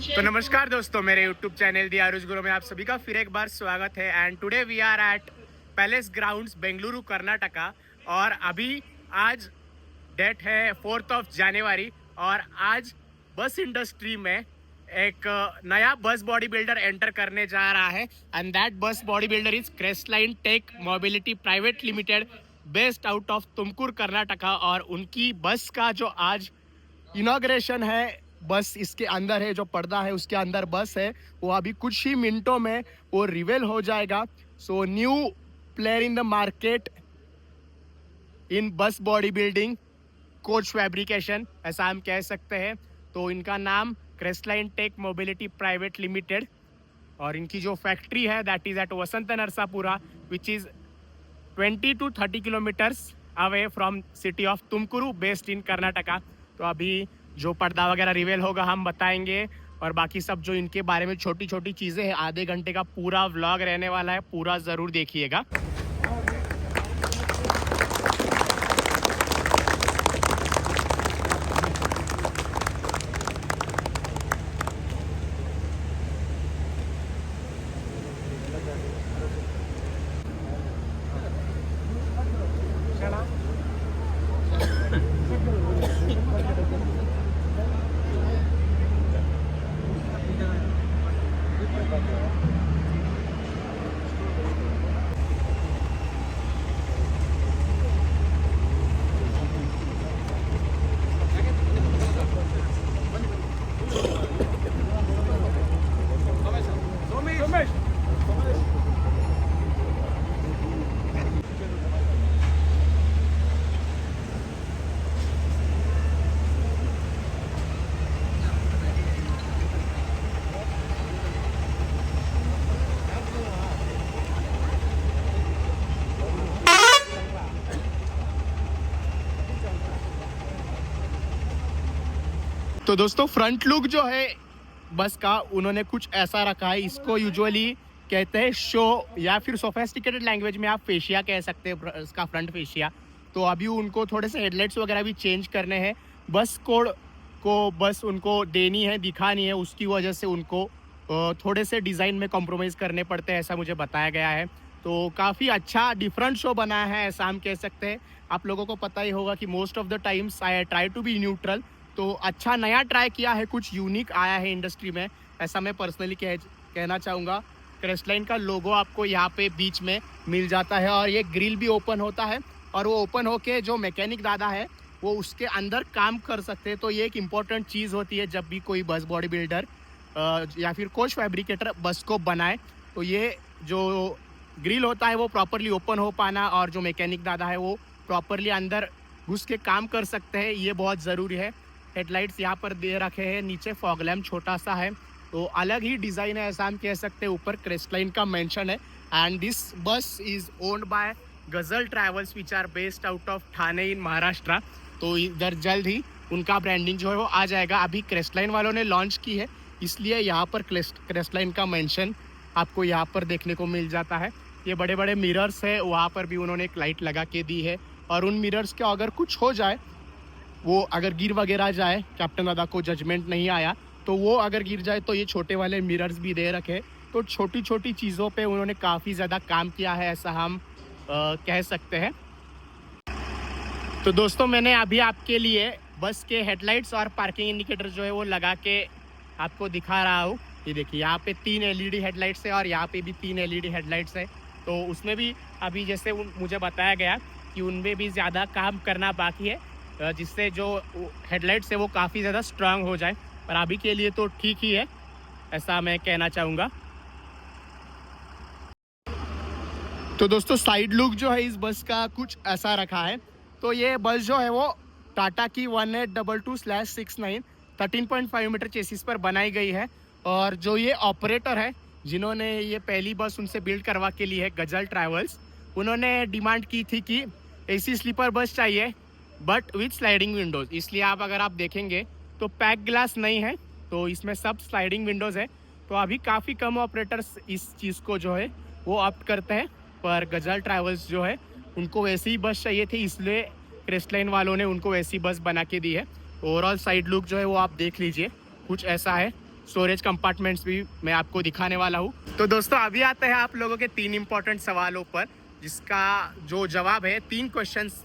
तो नमस्कार दोस्तों, मेरे YouTube चैनल दी आरुष गुरु में आप सभी का फिर एक बार स्वागत है। And today we are at palace grounds Bengaluru Karnataka. और अभी आज डेट है 4 जनवरी और आज बस इंडस्ट्री में एक नया बस बॉडी बिल्डर एंटर करने जा रहा है। And that bus body builder is Crestline Tech Mobility Private Limited based out of Tumkur Karnataka. और उनकी बस का जो आज इनॉग्रेशन है, बस इसके अंदर है, जो पर्दा है उसके अंदर बस है, वो अभी कुछ ही मिनटों में वो रिवील हो जाएगा। So new player in the market in बस बॉडी बिल्डिंग कोच फैब्रिकेशन, ऐसा हम कह सकते हैं। तो इनका नाम Crestline Tech Mobility Private Limited, और इनकी जो फैक्ट्री है that is at Vasanth Narasapura which is 20 to 30 kilometres away from city of Tumakuru based in Karnataka. तो अभी जो पर्दा वगैरह रिवील होगा हम बताएंगे, और बाकी सब जो इनके बारे में छोटी छोटी चीज़ें हैं, आधे घंटे का पूरा व्लॉग रहने वाला है, पूरा ज़रूर देखिएगा। तो दोस्तों, फ्रंट लुक जो है बस का उन्होंने कुछ ऐसा रखा है। इसको यूजुअली कहते हैं शो, या फिर सोफेस्टिकेटेड लैंग्वेज में आप फेशिया कह सकते हैं, इसका फ्रंट फेशिया। तो अभी उनको थोड़े से हेडलाइट्स वगैरह भी चेंज करने हैं, बस कोड को बस उनको देनी है, दिखानी है, उसकी वजह से उनको थोड़े से डिज़ाइन में कॉम्प्रोमाइज़ करने पड़ते हैं, ऐसा मुझे बताया गया है। तो काफ़ी अच्छा डिफरेंट शो बना है, ऐसा हम कह सकते हैं। आप लोगों को पता ही होगा कि most of the times I try to be neutral. तो अच्छा नया ट्राई किया है, कुछ यूनिक आया है इंडस्ट्री में, ऐसा मैं पर्सनली कहना चाहूँगा। क्रेस्टलाइन का लोगो आपको यहाँ पे बीच में मिल जाता है, और ये ग्रिल भी ओपन होता है, और वो ओपन होके जो मैकेनिक दादा है वो उसके अंदर काम कर सकते हैं। तो ये एक इम्पॉर्टेंट चीज़ होती है जब भी कोई बस बॉडी बिल्डर या फिर कोच फैब्रिकेटर बस को बनाए। तो ये जो ग्रिल होता है वो प्रॉपरली ओपन हो पाना, और जो मैकेनिक दादा है वो प्रॉपरली अंदर घुस के काम कर सकते हैं, ये बहुत ज़रूरी है। हेडलाइट्स यहाँ पर दे रखे हैं, नीचे फॉग लैम्प छोटा सा है, तो अलग ही डिज़ाइन है, ऐसा हम कह सकते हैं। ऊपर क्रेस्टलाइन का मेंशन है। And this bus is owned by Gazal Travels which are based out of Thane in Maharashtra. तो इधर जल्द ही उनका ब्रांडिंग जो है वो आ जाएगा। अभी क्रेस्टलाइन वालों ने लॉन्च की है, इसलिए यहाँ पर क्रेस्टलाइन का मेंशन आपको यहाँ पर देखने को मिल जाता है। ये बड़े बड़े मिरर्स है, वहाँ पर भी उन्होंने एक लाइट लगा के दी है, और उन मिरर्स के अगर कुछ हो जाए, वो अगर गिर वगैरह जाए, कैप्टन दादा को जजमेंट नहीं आया तो वो अगर गिर जाए, तो ये छोटे वाले मिरर्स भी दे रखे। तो छोटी छोटी चीज़ों पे उन्होंने काफ़ी ज़्यादा काम किया है, ऐसा हम कह सकते हैं। तो दोस्तों, मैंने अभी आपके लिए बस के हेडलाइट्स और पार्किंग इंडिकेटर जो है वो लगा के आपको दिखा रहा हूँ। ये देखिए, यहाँ पे 3 LED हेडलाइट्स है, और यहाँ पे भी 3 LED हेडलाइट्स है। तो उसमें भी अभी जैसे मुझे बताया गया कि उनमें भी ज़्यादा काम करना बाकी है, जिससे जो हेडलाइट्स है वो काफ़ी ज़्यादा स्ट्रांग हो जाए। पर अभी के लिए तो ठीक ही है, ऐसा मैं कहना चाहूँगा। तो दोस्तों, साइड लुक जो है इस बस का कुछ ऐसा रखा है। तो ये बस जो है वो टाटा की 1822/69 13.5 मीटर चेसिस पर बनाई गई है। और जो ये ऑपरेटर है जिन्होंने ये पहली बस उनसे बिल्ड करवा के ली है, गज़ल ट्रैवल्स, उन्होंने डिमांड की थी कि AC स्लीपर बस चाहिए बट विथ स्लाइडिंग विंडोज़। इसलिए अगर आप देखेंगे तो पैक ग्लास नहीं है, तो इसमें सब स्लाइडिंग विंडोज़ है। तो अभी काफ़ी कम ऑपरेटर्स इस चीज़ को जो है वो ऑप्ट करते हैं, पर गज़ल ट्रैवल्स जो है उनको वैसी ही बस चाहिए थी, इसलिए क्रेस्टलाइन वालों ने उनको वैसी बस बना के दी है। ओवरऑल साइड लुक जो है वो आप देख लीजिए, कुछ ऐसा है। स्टोरेज कंपार्टमेंट्स भी मैं आपको दिखाने वाला हूँ। तो दोस्तों अभी आते हैं आप लोगों के 3 इंपॉर्टेंट सवालों पर, जिसका जो जवाब है 3 क्वेश्चंस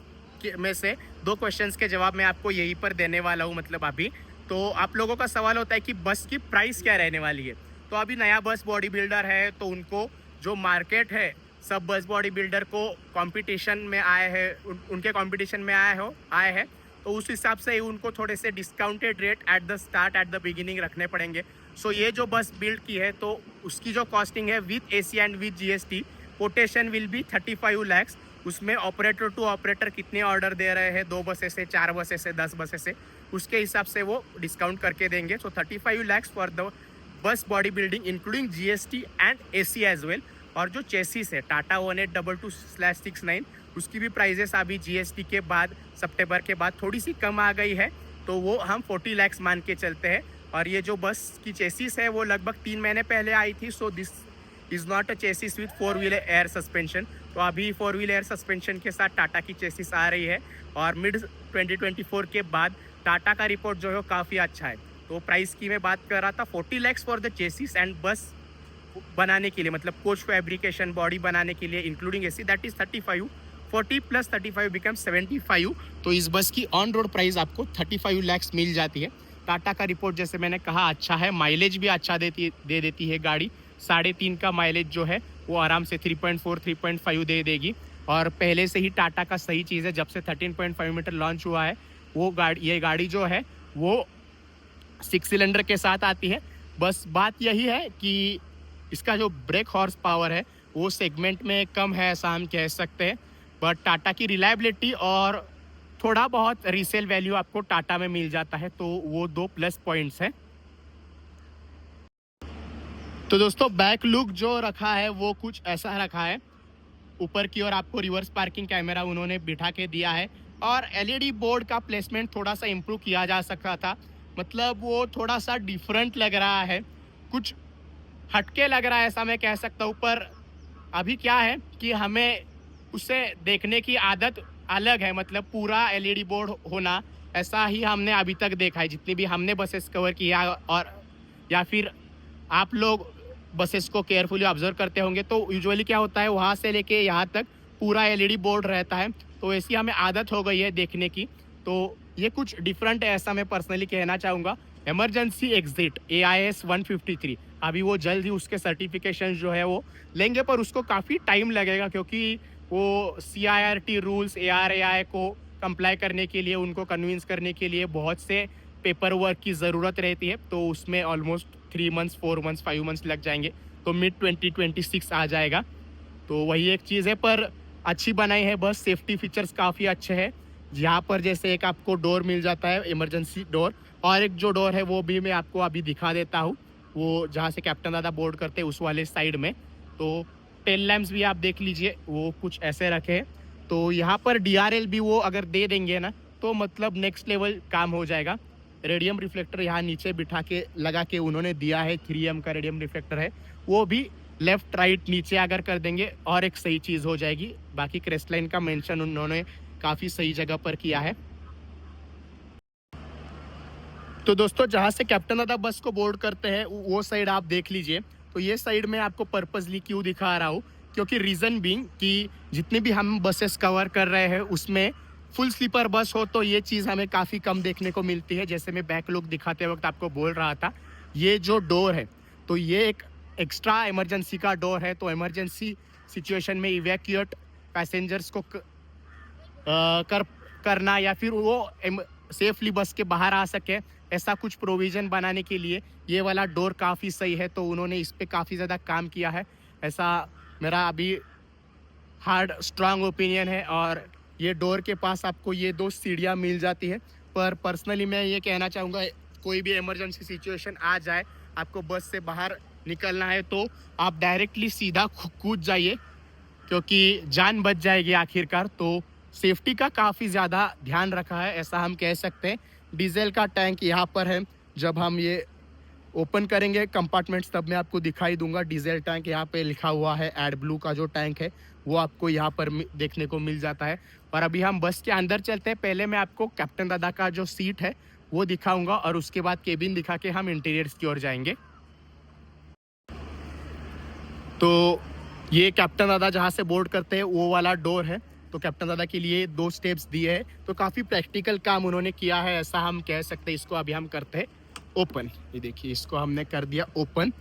में से 2 क्वेश्चंस के जवाब मैं आपको यहीं पर देने वाला हूँ, मतलब अभी। तो आप लोगों का सवाल होता है कि बस की प्राइस क्या रहने वाली है। तो अभी नया बस बॉडी बिल्डर है, तो उनको जो मार्केट है सब बस बॉडी बिल्डर को कंपटीशन में आए हैं, उनके कंपटीशन में आए हैं, तो उस हिसाब से उनको थोड़े से discounted rate at the start, at the beginning रखने पड़ेंगे। सो ये जो बस बिल्ड की है तो उसकी जो कॉस्टिंग है with AC and with GST quotation will be 35 lakhs. उसमें ऑपरेटर टू ऑपरेटर कितने ऑर्डर दे रहे हैं, 2 बसें से, 4 बसें से, 10 बसें से, उसके हिसाब से वो डिस्काउंट करके देंगे। So 35 lakhs for the bus body building including GST and AC as well. और जो चेसिस है टाटा 1822/69 उसकी भी प्राइजेस अभी जीएसटी के बाद सितंबर के बाद थोड़ी सी कम आ गई है, तो वो हम 40 लैक्स मान के चलते हैं। और ये जो बस की चेसिस है वो लगभग 3 महीने पहले आई थी। So this is not a chassis with 4 wheeler air suspension. तो अभी 4 व्हीलर एयर सस्पेंशन के साथ टाटा की चेसिस आ रही है और मिड 2024 के बाद टाटा का रिपोर्ट जो है काफ़ी अच्छा है। तो प्राइस की मैं बात कर रहा था 40 lakhs for the chassis and बस बनाने के लिए, मतलब कोच फैब्रिकेशन बॉडी बनाने के लिए including AC, that is 35। 40 plus 35 become 75। तो इस बस की ऑन रोड प्राइस आपको 35 लैक्स मिल जाती है। टाटा का रिपोर्ट जैसे मैंने कहा अच्छा है, माइलेज भी अच्छा दे देती है गाड़ी। 3.5 का माइलेज जो है वो आराम से 3.4 3.5 दे देगी। और पहले से ही टाटा का सही चीज़ है, जब से 13.5 मीटर लॉन्च हुआ है ये गाड़ी जो है वो 6 सिलेंडर के साथ आती है। बस बात यही है कि इसका जो ब्रेक हॉर्स पावर है वो सेगमेंट में कम है, ऐसा हम कह सकते हैं। बट टाटा की रिलायबिलिटी और थोड़ा बहुत रीसेल वैल्यू आपको टाटा में मिल जाता है, तो वो 2 प्लस पॉइंट्स हैं। तो दोस्तों बैक लुक जो रखा है वो कुछ ऐसा रखा है। ऊपर की ओर आपको रिवर्स पार्किंग कैमरा उन्होंने बिठा के दिया है और एलईडी बोर्ड का प्लेसमेंट थोड़ा सा इम्प्रूव किया जा सकता था, मतलब वो थोड़ा सा डिफरेंट लग रहा है, कुछ हटके लग रहा है, ऐसा मैं कह सकता हूँ। पर अभी क्या है कि हमें उसे देखने की आदत अलग है, मतलब पूरा एलईडी बोर्ड होना ऐसा ही हमने अभी तक देखा है जितनी भी हमने बसेस कवर किया, और या फिर आप लोग बसेस को केयरफुली ऑब्जर्व करते होंगे तो यूजुअली क्या होता है वहाँ से लेके यहाँ तक पूरा एलईडी बोर्ड रहता है, तो ऐसी हमें आदत हो गई है देखने की। तो ये कुछ डिफरेंट है, ऐसा मैं पर्सनली कहना चाहूँगा। इमरजेंसी एग्जिट AIS 153 अभी वो जल्द ही उसके सर्टिफिकेशन जो है वो लेंगे, पर उसको काफ़ी टाइम लगेगा क्योंकि वो CIRT रूल्स ARAI को कंप्लाई करने के लिए, उनको कन्विंस करने के लिए बहुत से पेपर वर्क की ज़रूरत रहती है, तो उसमें ऑलमोस्ट 3 मंथ्स 4 मंथ्स 5 मंथ्स लग जाएंगे, तो मिड 2026 आ जाएगा। तो वही एक चीज़ है, पर अच्छी बनाई है बस, सेफ्टी फीचर्स काफ़ी अच्छे हैं। यहाँ पर जैसे एक आपको डोर मिल जाता है इमरजेंसी डोर, और एक जो डोर है वो भी मैं आपको अभी दिखा देता हूँ, वो जहाँ से कैप्टन दादा बोर्ड करते हैं उस वाले साइड में। तो टेल लैम्प्स भी आप देख लीजिए वो कुछ ऐसे रखे हैं। तो यहाँ पर DRL भी वो अगर दे देंगे ना तो मतलब नेक्स्ट लेवल काम हो जाएगा। रेडियम रिफ्लेक्टर यहाँ नीचे बिठा के लगा के उन्होंने दिया है, 3M का रेडियम रिफ्लेक्टर है, वो भी लेफ्ट राइट नीचे अगर कर देंगे और एक सही चीज़ हो जाएगी। बाकी क्रेस्टलाइन का मेंशन उन्होंने काफ़ी सही जगह पर किया है। तो दोस्तों जहाँ से कैप्टन दादा बस को बोर्ड करते हैं वो साइड आप देख लीजिए। तो ये साइड में आपको पर्पसली क्यों दिखा रहा हूँ, क्योंकि रीज़न बीइंग कि जितनी भी हम बसेस कवर कर रहे हैं उसमें फुल स्लीपर बस हो तो ये चीज़ हमें काफ़ी कम देखने को मिलती है। जैसे मैं बैक लुक दिखाते वक्त आपको बोल रहा था, ये जो डोर है तो ये एक एक्स्ट्रा इमरजेंसी का डोर है, तो इमरजेंसी सिचुएशन में इवैक्यूएट पैसेंजर्स को करना या फिर वो सेफली बस के बाहर आ सके, ऐसा कुछ प्रोविज़न बनाने के लिए ये वाला डोर काफ़ी सही है, तो उन्होंने इस पे काफ़ी ज़्यादा काम किया है, ऐसा मेरा अभी हार्ड स्ट्रांग ओपिनियन है। और ये डोर के पास आपको ये 2 सीढ़ियाँ मिल जाती है। पर पर्सनली मैं ये कहना चाहूँगा, कोई भी इमरजेंसी सिचुएशन आ जाए, आपको बस से बाहर निकलना है तो आप डायरेक्टली सीधा कूद जाइए, क्योंकि जान बच जाएगी आखिरकार। तो सेफ्टी का काफ़ी ज़्यादा ध्यान रखा है, ऐसा हम कह सकते हैं। डीजल का टैंक यहाँ पर है, जब हम ये ओपन करेंगे कंपार्टमेंट्स तब मैं आपको दिखाई दूंगा। डीजल टैंक यहाँ पे लिखा हुआ है, एड ब्लू का जो टैंक है वो आपको यहाँ पर देखने को मिल जाता है। और अभी हम बस के अंदर चलते हैं। पहले मैं आपको कैप्टन दादा का जो सीट है वो दिखाऊंगा और उसके बाद केबिन दिखा के हम इंटीरियर्स की ओर जाएंगे। तो ये कैप्टन दादा जहाँ से बोर्ड करते हैं वो वाला डोर है। तो कैप्टन दादा के लिए 2 स्टेप्स दिए हैं, तो काफ़ी प्रैक्टिकल काम उन्होंने किया है, ऐसा हम कह सकते हैं। इसको अभी हम करते हैं ओपन। ये देखिए, इसको हमने कर दिया ओपन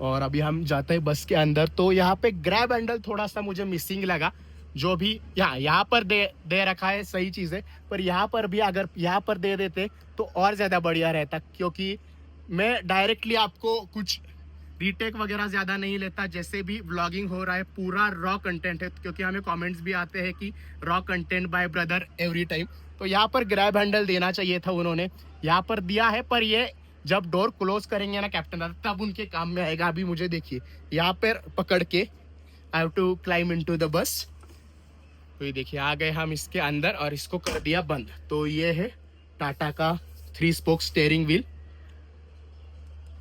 और अभी हम जाते हैं बस के अंदर। तो यहाँ पे ग्रैब हैंडल थोड़ा सा मुझे मिसिंग लगा, जो भी यहाँ पर दे रखा है, सही चीज़ है, पर यहाँ पर भी अगर यहाँ पर दे देते तो और ज़्यादा बढ़िया रहता, क्योंकि मैं डायरेक्टली आपको कुछ रीटेक वगैरह ज़्यादा नहीं लेता। जैसे भी व्लॉगिंग हो रहा है पूरा रॉ कंटेंट है, क्योंकि हमें कमेंट्स भी आते हैं कि raw content bye brother every time. तो यहाँ पर ग्रैब हैंडल देना चाहिए था, उन्होंने यहाँ पर दिया है, पर ये जब डोर क्लोज करेंगे ना कैप्टन दादा, तब उनके काम में आएगा। अभी मुझे देखिए यहाँ पर पकड़ के I have to climb into the bus. तो ये देखिए आ गए हम इसके अंदर और इसको कर दिया बंद। तो ये है टाटा का 3 स्पोक स्टीयरिंग व्हील।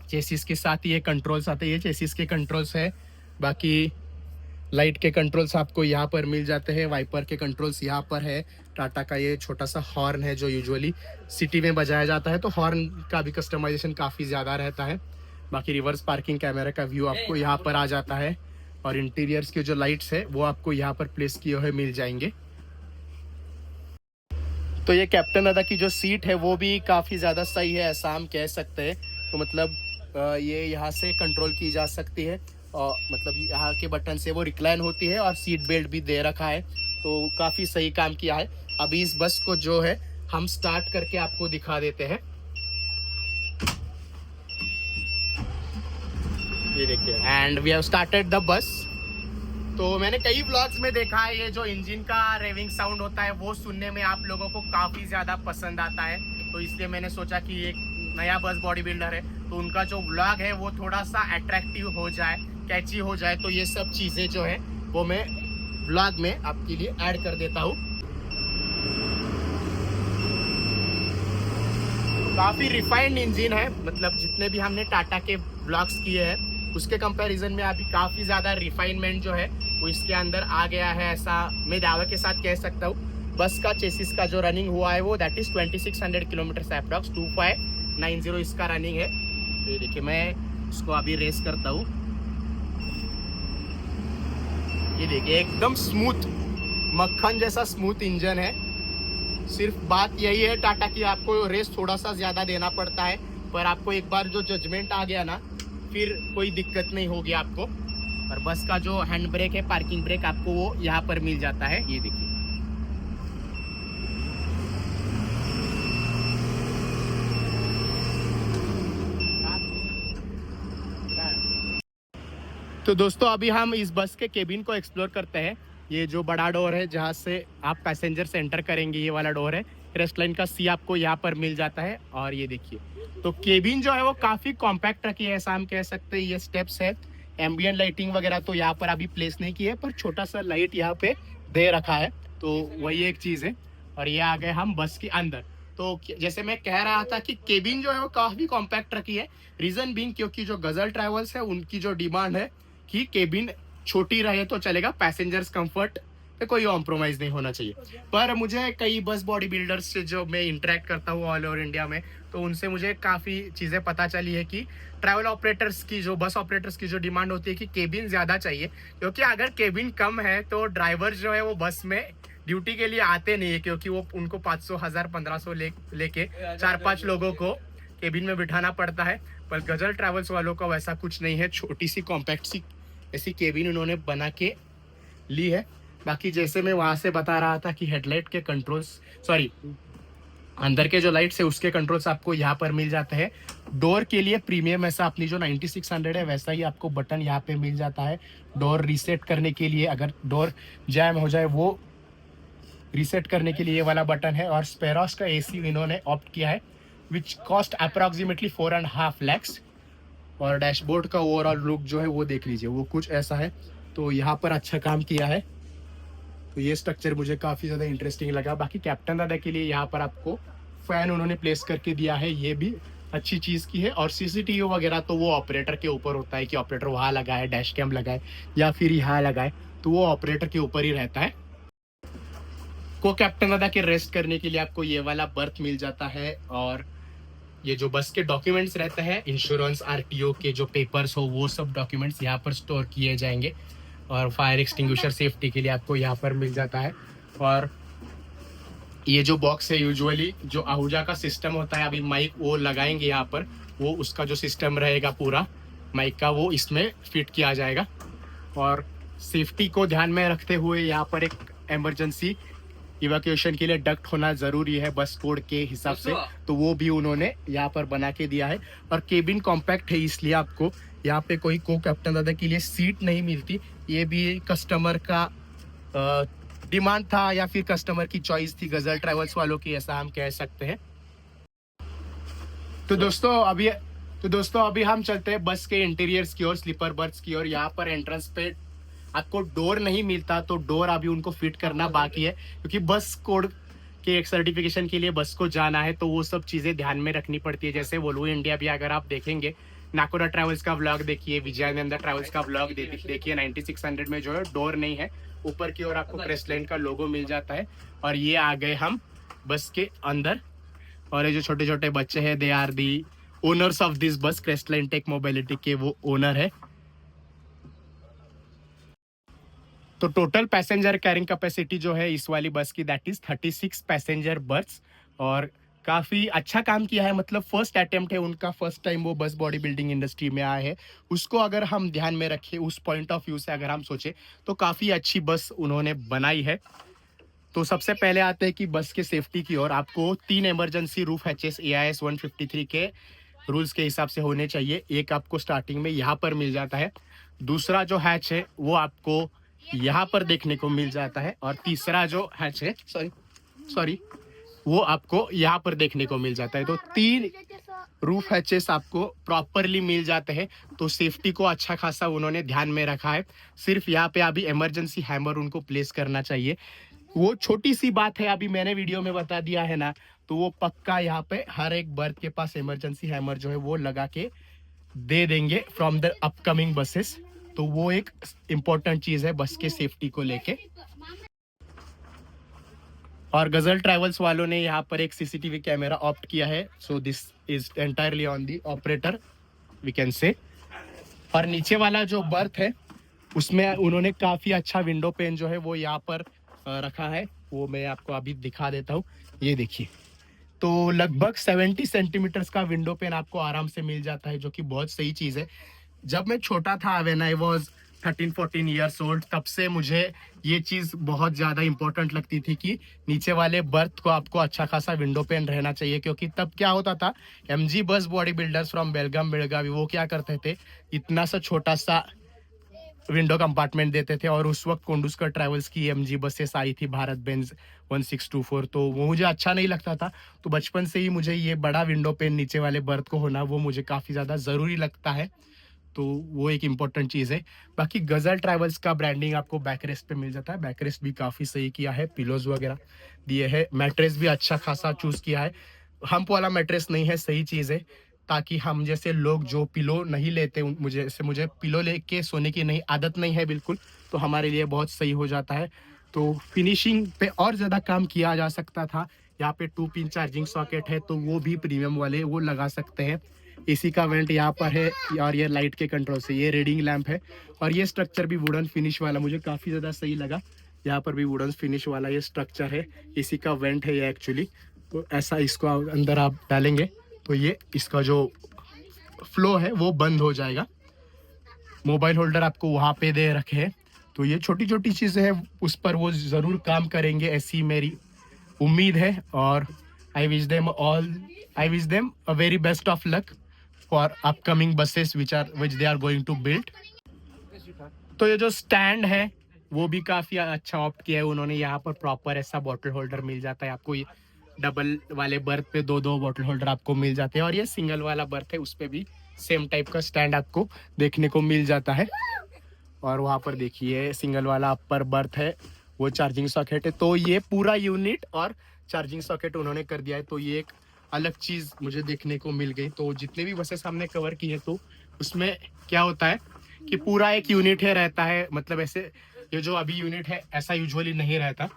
चेसिस के साथ ये कंट्रोल्स आते हैं, ये चेसिस के कंट्रोल्स है। बाकी लाइट के कंट्रोल्स आपको यहाँ पर मिल जाते हैं, वाइपर के कंट्रोल्स यहाँ पर है। टाटा का ये छोटा सा हॉर्न है जो यूजुअली सिटी में बजाया जाता है, तो हॉर्न का भी कस्टमाइजेशन काफ़ी ज़्यादा रहता है। बाकी रिवर्स पार्किंग कैमरा का व्यू आपको यहाँ पर आ जाता है और इंटीरियर्स के जो लाइट्स है वो आपको यहाँ पर प्लेस किए हुए मिल जाएंगे। तो ये कैप्टन दादा की जो सीट है वो भी काफ़ी ज़्यादा सही है, ऐसा हम कह सकते हैं। तो मतलब ये यहाँ से कंट्रोल की जा सकती है और मतलब यहाँ के बटन से वो रिक्लाइन होती है और सीट बेल्ट भी दे रखा है, तो काफ़ी सही काम किया है। अभी इस बस को जो है हम स्टार्ट करके आपको दिखा देते हैं। ये देखिए, and we have started the bus. तो मैंने कई व्लॉग्स में देखा है ये जो इंजन का रेविंग साउंड होता है वो सुनने में आप लोगों को काफ़ी ज़्यादा पसंद आता है, तो इसलिए मैंने सोचा कि एक नया बस बॉडी बिल्डर है तो उनका जो व्लॉग है वो थोड़ा सा अट्रैक्टिव हो जाए, कैची हो जाए। तो ये सब चीज़ें जो है वो मैं व्लॉग में आपके लिए ऐड कर देता हूँ। काफ़ी रिफाइंड इंजन है, मतलब जितने भी हमने टाटा के व्लॉग्स किए हैं उसके कंपैरिजन में अभी काफ़ी ज़्यादा रिफाइनमेंट जो है वो इसके अंदर आ गया है, ऐसा मैं दावे के साथ कह सकता हूँ। बस का चेसिस का जो रनिंग हुआ है वो दैट इज़ 2600 किलोमीटर अप्रॉक्स, 2590 इसका रनिंग है। तो ये देखिए मैं इसको अभी रेस करता हूँ। ये देखिए एकदम स्मूथ, मक्खन जैसा स्मूथ इंजन है। सिर्फ बात यही है टाटा की आपको रेस थोड़ा सा ज़्यादा देना पड़ता है, पर आपको एक बार जो जजमेंट आ गया ना फिर कोई दिक्कत नहीं होगी आपको। और बस का जो हैंड ब्रेक है, पार्किंग ब्रेक, आपको वो यहाँ पर मिल जाता है। ये देखिए तो दोस्तों अभी हम इस बस के केबिन को एक्सप्लोर करते हैं। ये जो बड़ा डोर है जहाँ से आप पैसेंजर से एंटर करेंगे, ये वाला डोर है। रेस्ट लाइन का सी आपको यहाँ पर मिल जाता है। और ये देखिए तो केबिन जो है वो काफ़ी कॉम्पैक्ट रखी है, ऐसा हम कह सकते हैं। ये स्टेप्स है, एम्बियंट लाइटिंग वगैरह तो यहाँ पर अभी प्लेस नहीं की है, पर छोटा सा लाइट यहाँ पे दे रखा है, तो वही एक चीज़ है। और ये आ गए हम बस के अंदर। तो जैसे मैं कह रहा था कि केबिन जो है वो काफ़ी कॉम्पैक्ट रखी है, रीज़न बीइंग क्योंकि जो गज़ल ट्रैवल्स है उनकी जो डिमांड है कि केबिन छोटी रहे तो चलेगा, पैसेंजर्स कंफर्ट पे कोई कॉम्प्रोमाइज़ नहीं होना चाहिए। पर मुझे कई बस बॉडी बिल्डर्स से जो मैं इंटरेक्ट करता हूँ ऑल ओवर इंडिया में, तो उनसे मुझे काफ़ी चीज़ें पता चली है कि ट्रैवल ऑपरेटर्स की जो बस ऑपरेटर्स की जो डिमांड होती है कि केबिन ज़्यादा चाहिए, क्योंकि अगर केबिन कम है तो ड्राइवर जो है वो बस में ड्यूटी के लिए आते नहीं है, क्योंकि वो उनको 500, 1000, 1500 लेके 4-5 लोगों को केबिन में बिठाना पड़ता है। पर गज़ल ट्रैवल्स वालों का वैसा कुछ नहीं है, छोटी सी कॉम्पैक्ट सी ऐसी केबिन उन्होंने बना के ली है। बाकी जैसे मैं वहाँ से बता रहा था कि हेडलाइट के कंट्रोल्स, सॉरी अंदर के जो लाइट्स है उसके कंट्रोल्स आपको यहाँ पर मिल जाते हैं। डोर के लिए प्रीमियम ऐसा अपनी जो 9600 है वैसा ही आपको बटन यहाँ पे मिल जाता है। डोर रीसेट करने के लिए, अगर डोर जैम हो जाए वो रीसेट करने के लिए ये वाला बटन है। और स्पेरोस का AC इन्होंने ऑप्ट किया है, विच कॉस्ट अप्रॉक्सीमेटली 4.5 lakhs। और डैशबोर्ड का ओवरऑल लुक जो है वो देख लीजिए, वो कुछ ऐसा है। तो यहाँ पर अच्छा काम किया है, तो ये स्ट्रक्चर मुझे काफ़ी ज़्यादा इंटरेस्टिंग लगा। बाकी कैप्टन दादा के लिए यहाँ पर आपको फ़ैन उन्होंने प्लेस करके दिया है, ये भी अच्छी चीज़ की है। और CCTV वगैरह तो वो ऑपरेटर के ऊपर होता है कि ऑपरेटर वहाँ लगाए, डैश कैम लगाए या फिर यहाँ लगाए, तो वो ऑपरेटर के ऊपर ही रहता है। को कैप्टन दादा के रेस्ट करने के लिए आपको ये वाला बर्थ मिल जाता है। और ये जो बस के डॉक्यूमेंट्स रहते हैं, इंश्योरेंस, आरटीओ के जो पेपर्स हो, वो सब डॉक्यूमेंट्स यहाँ पर स्टोर किए जाएंगे। और फायर एक्सटिंग्विशर सेफ्टी के लिए आपको यहाँ पर मिल जाता है। और ये जो बॉक्स है, यूजुअली जो आहूजा का सिस्टम होता है, अभी माइक वो लगाएंगे यहाँ पर, वो उसका जो सिस्टम रहेगा पूरा माइक का, वो इसमें फिट किया जाएगा। और सेफ्टी को ध्यान में रखते हुए यहाँ पर एक इमरजेंसी इवैक्यूएशन के लिए डक्ट होना ज़रूरी है बस कोड के हिसाब से, तो वो भी उन्होंने यहाँ पर बना के दिया है। और केबिन कॉम्पैक्ट है, इसलिए आपको यहाँ पे कोई को कैप्टन दादा के लिए सीट नहीं मिलती। ये भी कस्टमर का डिमांड था या फिर कस्टमर की चॉइस थी, गजल ट्रैवल्स वालों की, ऐसा हम कह सकते हैं। तो दोस्तों अभी हम चलते हैं बस के इंटीरियर्स की ओर, स्लीपर बर्थ्स की ओर। यहाँ पर एंट्रेंस पे आपको डोर नहीं मिलता, तो डोर अभी उनको फिट करना बाकी है, क्योंकि बस कोड के एक सर्टिफिकेशन के लिए बस को जाना है, तो वो सब चीज़ें ध्यान में रखनी पड़ती है। जैसे वोल्वो इंडिया भी अगर आप देखेंगे, नाकोडा ट्रैवल्स का व्लॉग देखिए, विजयानंदा ट्रैवल्स का व्लॉग देखिए, 9600 में जो है डोर नहीं है, ऊपर की ओर आपको क्रेस्टलाइन का लोगो मिल जाता है। और ये आ गए हम बस के अंदर, और ये जो छोटे छोटे बच्चे हैं, they are the owners of this bus, Crestline Tech mobility के वो ओनर है। तो टोटल पैसेंजर कैरिंग कैपेसिटी जो है इस वाली बस की, दैट इज 36 पैसेंजर बर्थ्स। और काफ़ी अच्छा काम किया है, मतलब फर्स्ट अटेम्प्ट है उनका, फर्स्ट टाइम वो बस बॉडी बिल्डिंग इंडस्ट्री में आए हैं। उसको अगर हम ध्यान में रखें, उस पॉइंट ऑफ व्यू से अगर हम सोचें, तो काफ़ी अच्छी बस उन्होंने बनाई है। तो सबसे पहले आते हैं कि बस के सेफ्टी की ओर। आपको 3 इमरजेंसी रूफ हैचेस AIS 153 के रूल्स के हिसाब से होने चाहिए। एक आपको स्टार्टिंग में यहाँ पर मिल जाता है, दूसरा जो हैच है वो आपको यहाँ पर देखने को मिल जाता है, और तीसरा जो हैच है सॉरी वो आपको यहाँ पर देखने को मिल जाता है। तो 3 रूफ हैचेस आपको प्रॉपरली मिल जाते हैं। तो सेफ्टी को अच्छा खासा उन्होंने ध्यान में रखा है। सिर्फ यहाँ पे अभी इमरजेंसी हैमर उनको प्लेस करना चाहिए, वो छोटी सी बात है, अभी मैंने वीडियो में बता दिया है ना, तो वो पक्का यहाँ पे हर एक बर्थ के पास इमरजेंसी हैमर जो है वो लगा के दे देंगे फ्रॉम द अपकमिंग बसेस। तो वो एक इम्पोर्टेंट चीज है बस के सेफ्टी को लेके। और गजल ट्रैवल्स वालों ने यहाँ पर एक सीसीटीवी कैमरा ऑप्ट किया है, so this is entirely on the operator, we can say. और नीचे वाला जो बर्थ है उसमें उन्होंने काफी अच्छा विंडो पेन जो है वो यहाँ पर रखा है, वो मैं आपको अभी दिखा देता हूँ। ये देखिए, तो लगभग 70 सेंटीमीटर्स का विंडो पेन आपको आराम से मिल जाता है, जो कि बहुत सही चीज़ है। जब मैं छोटा था, when I was 13-14 years old, तब से मुझे ये चीज़ बहुत ज़्यादा इंपॉर्टेंट लगती थी कि नीचे वाले बर्थ को आपको अच्छा खासा विंडो पेन रहना चाहिए। क्योंकि तब क्या होता था, MG बस बॉडी बिल्डर्स फ्रॉम बेलगाम बेलगावी वो क्या करते थे, इतना सा छोटा सा विंडो कंपार्टमेंट देते थे। और उस वक्त कोंडुस्कर ट्रैवल्स की MG बसेस आई थी, भारत बेंज 1624, तो वो मुझे अच्छा नहीं लगता था। तो बचपन से ही मुझे ये बड़ा विंडो पेन नीचे वाले बर्थ को होना, वो मुझे काफ़ी ज़्यादा ज़रूरी लगता है। तो वो एक इम्पोर्टेंट चीज़ है। बाकी गजल ट्रैवल्स का ब्रांडिंग आपको बैकरेस्ट पे मिल जाता है, बैकरेस्ट भी काफ़ी सही किया है, पिलोज वगैरह दिए है, मैट्रेस भी अच्छा खासा चूज़ किया है। हम्प वाला मैट्रेस नहीं है, सही चीज़ है, ताकि हम जैसे लोग जो पिलो नहीं लेते, मुझे पिलो लेके सोने की नहीं आदत नहीं है बिल्कुल, तो हमारे लिए बहुत सही हो जाता है। तो फिनिशिंग पे और ज़्यादा काम किया जा सकता था। यहाँ पे 2 पिन चार्जिंग सॉकेट है, तो वो भी प्रीमियम वाले वो लगा सकते हैं। एसी का वेंट यहाँ पर है, और ये लाइट के कंट्रोल से ये रीडिंग लैंप है। और ये स्ट्रक्चर भी वुडन फिनिश वाला मुझे काफ़ी ज़्यादा सही लगा। यहाँ पर भी वुडन फिनिश वाला ये स्ट्रक्चर है, एसी का वेंट है ये एक्चुअली। तो ऐसा इसको अंदर आप डालेंगे तो ये इसका जो फ्लो है वो बंद हो जाएगा। मोबाइल होल्डर आपको वहाँ पे दे रखे हैं। तो ये छोटी छोटी चीज़ें हैं, उस पर वो ज़रूर काम करेंगे, ऐसी मेरी उम्मीद है। और I wish them a very best of luck for upcoming buses which they are going to build. तो ये जो स्टैंड है वो भी काफ़ी अच्छा ऑप्ट किया है उन्होंने। यहाँ पर प्रॉपर ऐसा बॉटल होल्डर मिल जाता है आपको। ये डबल वाले बर्थ पे 2-2 बॉटल होल्डर आपको मिल जाते हैं, और ये सिंगल वाला बर्थ है उस पर भी सेम टाइप का स्टैंड आपको देखने को मिल जाता है। और वहाँ पर देखिए सिंगल वाला अपर बर्थ है, वो चार्जिंग सॉकेट है। तो ये पूरा यूनिट और चार्जिंग सॉकेट उन्होंने कर दिया है, तो ये एक अलग चीज़ मुझे देखने को मिल गई। तो जितने भी बसेस हमने कवर की है, तो उसमें क्या होता है कि पूरा एक यूनिट है रहता है, मतलब ऐसे ये जो अभी यूनिट है ऐसा यूजुअली नहीं रहता।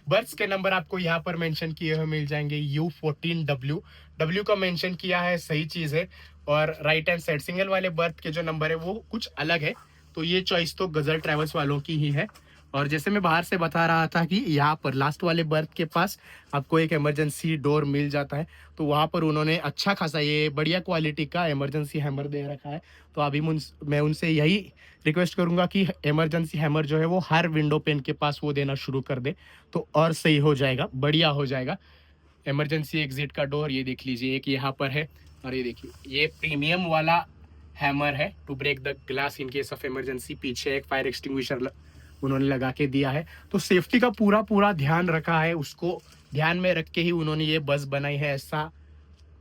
बर्थ के नंबर आपको यहाँ पर मेंशन किए हुए मिल जाएंगे U14W। W का मेंशन किया है, सही चीज़ है। और राइट हैंड साइड सिंगल वाले बर्थ के जो नंबर है वो कुछ अलग है, तो ये चॉइस तो गजल ट्रैवल्स वालों की ही है। और जैसे मैं बाहर से बता रहा था कि यहाँ पर लास्ट वाले बर्थ के पास आपको एक इमरजेंसी डोर मिल जाता है, तो वहाँ पर उन्होंने अच्छा खासा ये बढ़िया क्वालिटी का इमरजेंसी हैमर दे रखा है। तो अभी मैं उनसे यही रिक्वेस्ट करूँगा कि इमरजेंसी हैमर जो है वो हर विंडो पेन के पास वो देना शुरू कर दे, तो और सही हो जाएगा, बढ़िया हो जाएगा। इमरजेंसी एग्जिट का डोर ये देख लीजिए, एक यहाँ पर है, और ये देखिए ये प्रीमियम वाला हैमर है to break the glass in case of emergency. पीछे एक फायर एक्सटिंग्विशर उन्होंने लगा के दिया है, तो सेफ्टी का पूरा पूरा ध्यान रखा है, उसको ध्यान में रख के ही उन्होंने ये बस बनाई है, ऐसा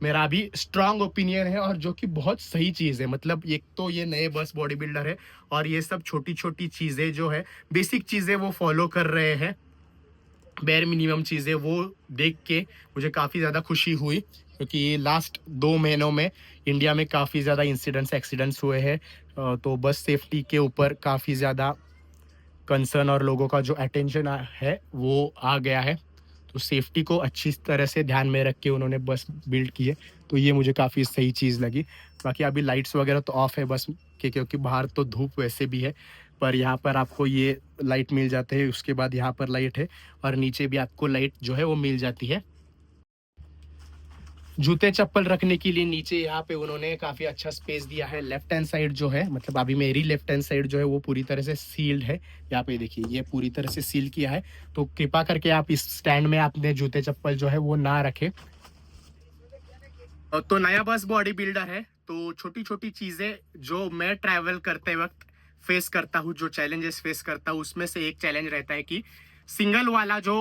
मेरा भी स्ट्रांग ओपिनियन है। और जो कि बहुत सही चीज़ है, मतलब एक तो ये नए बस बॉडी बिल्डर है और ये सब छोटी छोटी चीज़ें जो है, बेसिक चीज़ें वो फॉलो कर रहे हैं, बेयर मिनिमम चीज़ें, वो देख के मुझे काफ़ी ज़्यादा खुशी हुई। क्योंकि लास्ट 2 महीनों में इंडिया में काफ़ी ज़्यादा इंसिडेंट्स एक्सीडेंट्स हुए हैं, तो बस सेफ्टी के ऊपर काफ़ी ज़्यादा कंसर्न और लोगों का जो अटेंशन है वो आ गया है। तो सेफ्टी को अच्छी तरह से ध्यान में रख के उन्होंने बस बिल्ड की है, तो ये मुझे काफ़ी सही चीज़ लगी। बाकी अभी लाइट्स वगैरह तो ऑफ है बस के, क्योंकि बाहर तो धूप वैसे भी है, पर यहाँ पर आपको ये लाइट मिल जाते हैं। उसके बाद यहाँ पर लाइट है और नीचे भी आपको लाइट जो है वो मिल जाती है। जूते चप्पल रखने के लिए नीचे यहाँ पे उन्होंने काफ़ी अच्छा स्पेस दिया है। लेफ्ट हैंड साइड जो है, मतलब अभी मेरी लेफ्ट हैंड साइड जो है वो पूरी तरह से सील्ड है। यहाँ पे देखिए ये पूरी तरह से सील किया है, तो कृपा करके आप इस स्टैंड में अपने जूते चप्पल जो है वो ना रखें। तो नया बस बॉडी बिल्डर है, तो छोटी छोटी चीज़ें जो मैं ट्रैवल करते वक्त फेस करता हूँ, जो चैलेंजेस फेस करता हूँ, उसमें से एक चैलेंज रहता है कि सिंगल वाला जो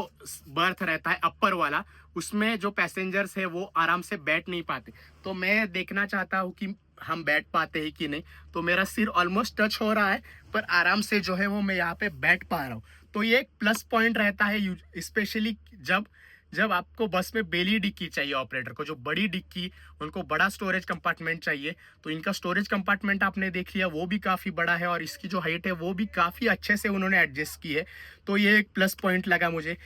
बर्थ रहता है अपर वाला, उसमें जो पैसेंजर्स है वो आराम से बैठ नहीं पाते। तो मैं देखना चाहता हूँ कि हम बैठ पाते हैं कि नहीं। तो मेरा सिर ऑलमोस्ट टच हो रहा है, पर आराम से जो है वो मैं यहाँ पे बैठ पा रहा हूँ। तो ये एक प्लस पॉइंट रहता है, स्पेशली जब जब आपको बस में बेली डिक्की चाहिए, ऑपरेटर को जो बड़ी डिक्की, उनको बड़ा स्टोरेज कंपार्टमेंट चाहिए। तो इनका स्टोरेज कंपार्टमेंट आपने देख लिया, वो भी काफ़ी बड़ा है और इसकी जो हाइट है वो भी काफ़ी अच्छे से उन्होंने एडजस्ट की है। तो ये एक प्लस पॉइंट लगा मुझे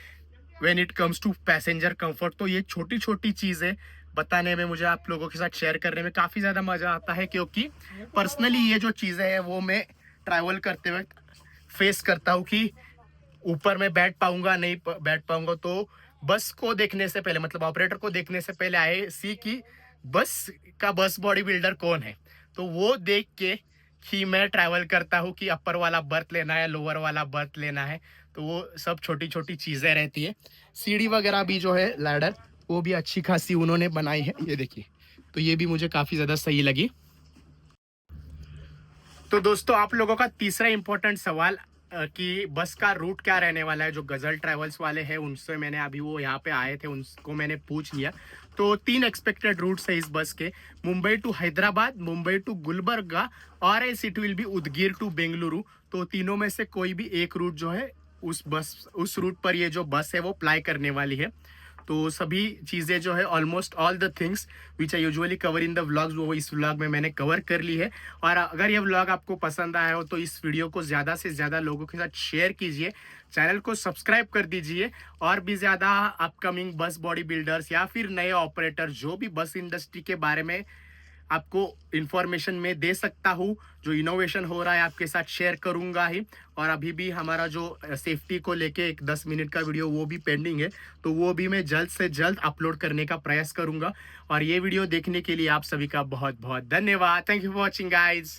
when it comes to passenger comfort. तो ये छोटी छोटी चीज़ें बताने में, मुझे आप लोगों के साथ शेयर करने में काफ़ी ज़्यादा मज़ा आता है, क्योंकि पर्सनली ये जो चीज़ें हैं वो मैं ट्रैवल करते वक्त फेस करता हूँ कि ऊपर में बैठ पाऊंगा नहीं बैठ पाऊंगा। तो बस को देखने से पहले, मतलब ऑपरेटर को देखने से पहले आए सी कि बस बॉडी बिल्डर कौन है, तो वो देख के ही मैं ट्रैवल करता हूँ कि अपर वाला बर्थ लेना है, लोअर वाला बर्थ लेना है। तो वो सब छोटी छोटी चीज़ें रहती है। सीढ़ी वगैरह भी जो है, लैडर, वो भी अच्छी खासी उन्होंने बनाई है, ये देखिए। तो ये भी मुझे काफ़ी ज़्यादा सही लगी। तो दोस्तों, आप लोगों का तीसरा इंपॉर्टेंट सवाल कि बस का रूट क्या रहने वाला है, जो गजल ट्रैवल्स वाले हैं उनसे मैंने अभी, वो यहाँ पे आए थे, उनको मैंने पूछ लिया। तो 3 एक्सपेक्टेड रूट्स है इस बस के: मुंबई टू हैदराबाद, मुंबई टू गुलबर्गा, और else it will be Udgir to Bengaluru. तो तीनों में से कोई भी एक रूट जो है, उस रूट पर ये जो बस है वो अप्लाई करने वाली है। तो सभी चीज़ें जो है, almost all the things which I usually cover in the vlogs, वो इस व्लॉग में मैंने कवर कर ली है। और अगर ये व्लॉग आपको पसंद आया हो तो इस वीडियो को ज़्यादा से ज़्यादा लोगों के साथ शेयर कीजिए, चैनल को सब्सक्राइब कर दीजिए। और भी ज़्यादा अपकमिंग बस बॉडी बिल्डर्स या फिर नए ऑपरेटर जो भी बस इंडस्ट्री के बारे में आपको इन्फॉर्मेशन में दे सकता हूँ, जो इनोवेशन हो रहा है आपके साथ शेयर करूँगा ही। और अभी भी हमारा जो सेफ्टी को लेके एक 10 मिनट का वीडियो वो भी पेंडिंग है, तो वो भी मैं जल्द से जल्द अपलोड करने का प्रयास करूँगा। और ये वीडियो देखने के लिए आप सभी का बहुत बहुत धन्यवाद। Thank you for watching guys.